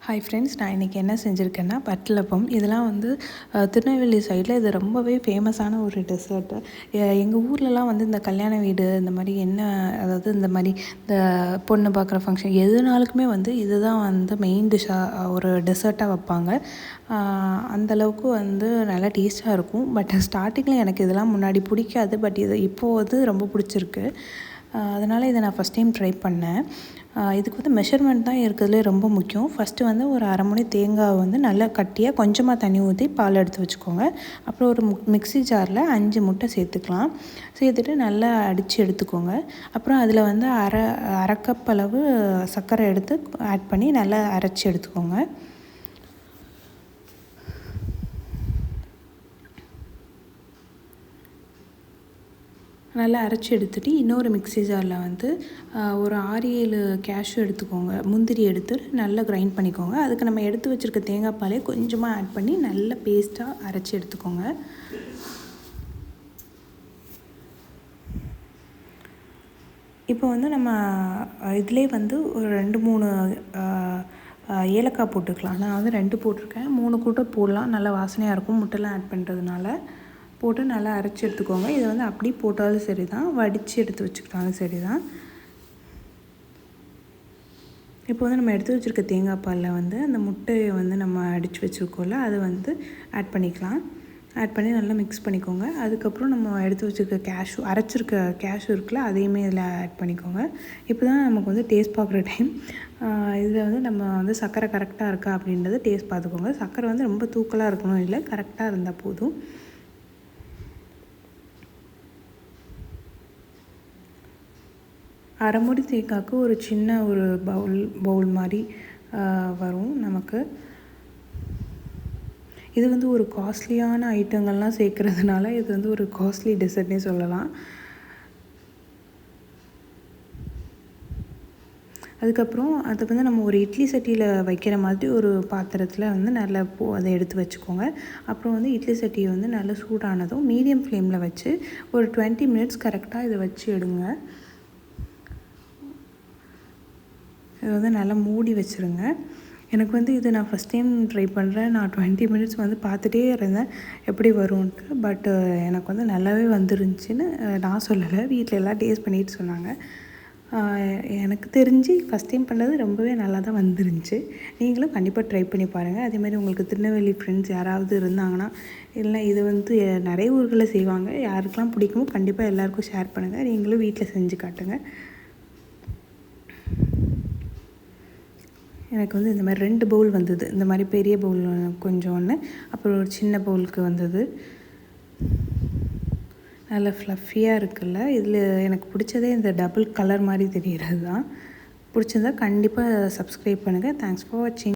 Hi friends, நான் இன்றைக்கி என்ன செஞ்சுருக்கேன்னா வட்டலப்பம். இதெல்லாம் வந்து திருநெல்வேலி சைடில் இது ரொம்பவே ஃபேமஸான ஒரு டெசர்ட்டு. எங்கள் ஊர்லலாம் வந்து இந்த கல்யாண வீடு இந்த மாதிரி அதாவது இந்த மாதிரி இந்த பொண்ணு பார்க்குற ஃபங்க்ஷன் எதுனாலுக்குமே வந்து இதுதான் வந்து மெயின் டிஷ்ஷாக ஒரு டெசர்ட்டாக வைப்பாங்க. அந்தளவுக்கு வந்து நல்லா டேஸ்ட்டாக இருக்கும். பட் ஸ்டார்டிங்கில் எனக்கு இதெல்லாம் முன்னாடி பிடிக்காது. பட் இது இப்போது வந்து ரொம்ப பிடிச்சிருக்கு. அதனால் இதை நான் ஃபஸ்ட் டைம் ட்ரை பண்ணேன். இதுக்கு வந்து மெஷர்மெண்ட் தான் இருக்கிறதுலே ரொம்ப முக்கியம். ஃபஸ்ட்டு வந்து ஒரு அரை முடி தேங்காய் வந்து நல்லா கட்டியாக கொஞ்சமாக தண்ணி ஊற்றி பால் எடுத்து வச்சுக்கோங்க. அப்புறம் ஒரு மிக்ஸி ஜாரில் 5 முட்டை சேர்த்துக்கலாம். சேர்த்துட்டு நல்லா அடித்து எடுத்துக்கோங்க. அப்புறம் அதில் வந்து அரை கப் அளவு சர்க்கரை எடுத்து ஆட் பண்ணி நல்லா அரைச்சி எடுத்துக்கோங்க. நல்லா அரைச்சி எடுத்துகிட்டு இன்னொரு மிக்ஸி ஜாரில் வந்து ஒரு 6-7 கேஷ்யூ எடுத்துக்கோங்க. முந்திரி எடுத்து நல்லா கிரைண்ட் பண்ணிக்கோங்க. அதுக்கு நம்ம எடுத்து வச்சுருக்க தேங்காய் பாலே கொஞ்சமாக ஆட் பண்ணி நல்ல பேஸ்ட்டாக அரைச்சி எடுத்துக்கோங்க. இப்போ வந்து நம்ம இதிலே வந்து ஒரு 2-3 ஏலக்காய் போட்டுக்கலாம். நான் வந்து 2 போட்டிருக்கேன். 3 கூட போடலாம். நல்லா வாசனையாக இருக்கும் முட்டைலாம் ஆட் பண்ணுறதுனால. போட்டு நல்லா அரைச்சி எடுத்துக்கோங்க. இதை வந்து அப்படி போட்டாலும் சரி தான், வடித்து எடுத்து வச்சுக்கிட்டாலும் சரி தான். இப்போ வந்து நம்ம எடுத்து வச்சுருக்க தேங்காய் பாலில் வந்து அந்த முட்டையை வந்து நம்ம அடித்து வச்சுருக்கோம்ல, அதை வந்து ஆட் பண்ணிக்கலாம். ஆட் பண்ணி நல்லா மிக்ஸ் பண்ணிக்கோங்க. அதுக்கப்புறம் நம்ம எடுத்து வச்சுருக்க அரைச்சிருக்க கேஷ்யூ இருக்குல்ல, அதையுமே இதில் ஆட் பண்ணிக்கோங்க. இப்போ தான் நமக்கு வந்து டேஸ்ட் பார்க்குற டைம். இதில் வந்து நம்ம வந்து சர்க்கரை கரெக்டாக இருக்கா அப்படின்றத டேஸ்ட் பார்த்துக்கோங்க. சர்க்கரை வந்து ரொம்ப தூக்கலாக இருக்கணும் இல்லை, கரெக்டாக இருந்தால் போதும். அரை மூடி தேங்காய்க்கு ஒரு சின்ன ஒரு பவுல் மாதிரி வரும் நமக்கு. இது வந்து ஒரு காஸ்ட்லியான ஐட்டங்கள்லாம் சேர்க்குறதுனால இது வந்து ஒரு காஸ்ட்லி டெசர்ட்னே சொல்லலாம். அதுக்கப்புறம் அதை வந்து நம்ம ஒரு இட்லி சட்டியில் வைக்கிற மாதிரி ஒரு பாத்திரத்தில் வந்து நல்லா அதை எடுத்து வச்சுக்கோங்க. அப்புறம் வந்து இட்லி சட்டியை வந்து நல்லா சூடானதும் மீடியம் ஃப்ளேமில் வச்சு ஒரு 20 மினிட்ஸ் கரெக்டாக இதை வச்சு எடுங்க. இதை வந்து நல்லா மூடி வச்சுருங்க. எனக்கு வந்து இது நான் ஃபஸ்ட் டைம் ட்ரை பண்ணுறேன். நான் 20 மினிட்ஸ் வந்து பார்த்துட்டே இருந்தேன் எப்படி வரும்ன்ட்டு. பட் எனக்கு வந்து நல்லாவே வந்துருந்துச்சின்னு நான் சொல்லலை, வீட்டில் எல்லாம் டேஸ்ட் பண்ணிட்டு சொன்னாங்க. எனக்கு தெரிஞ்சு ஃபஸ்ட் டைம் பண்ணது ரொம்பவே நல்லா தான் வந்துருந்துச்சு. நீங்களும் கண்டிப்பாக ட்ரை பண்ணி பாருங்கள். அதேமாதிரி உங்களுக்கு திருநெல்வேலி ஃப்ரெண்ட்ஸ் யாராவது இருந்தாங்கன்னா, இல்லை இது வந்து நிறைய ஊர்களில் செய்வாங்க, யாருக்கெல்லாம் பிடிக்குமோ கண்டிப்பாக எல்லாேருக்கும் ஷேர் பண்ணுங்கள். நீங்களும் வீட்டில் செஞ்சு காட்டுங்க. எனக்கு வந்து இந்த மாதிரி 2 பவுல் வந்தது. இந்த மாதிரி பெரிய பவுல் கொஞ்சம் ஒன்று, அப்புறம் ஒரு சின்ன பவுலுக்கு வந்தது. நல்லா ஃப்ளஃபியாக இருக்குல்ல. இதில் எனக்கு பிடிச்சதே இந்த டபுள் கலர் மாதிரி தெரிகிறது தான். பிடிச்சிருந்தா கண்டிப்பாக சப்ஸ்கிரைப் பண்ணுங்கள். தேங்க்ஸ் ஃபார் வாட்சிங்.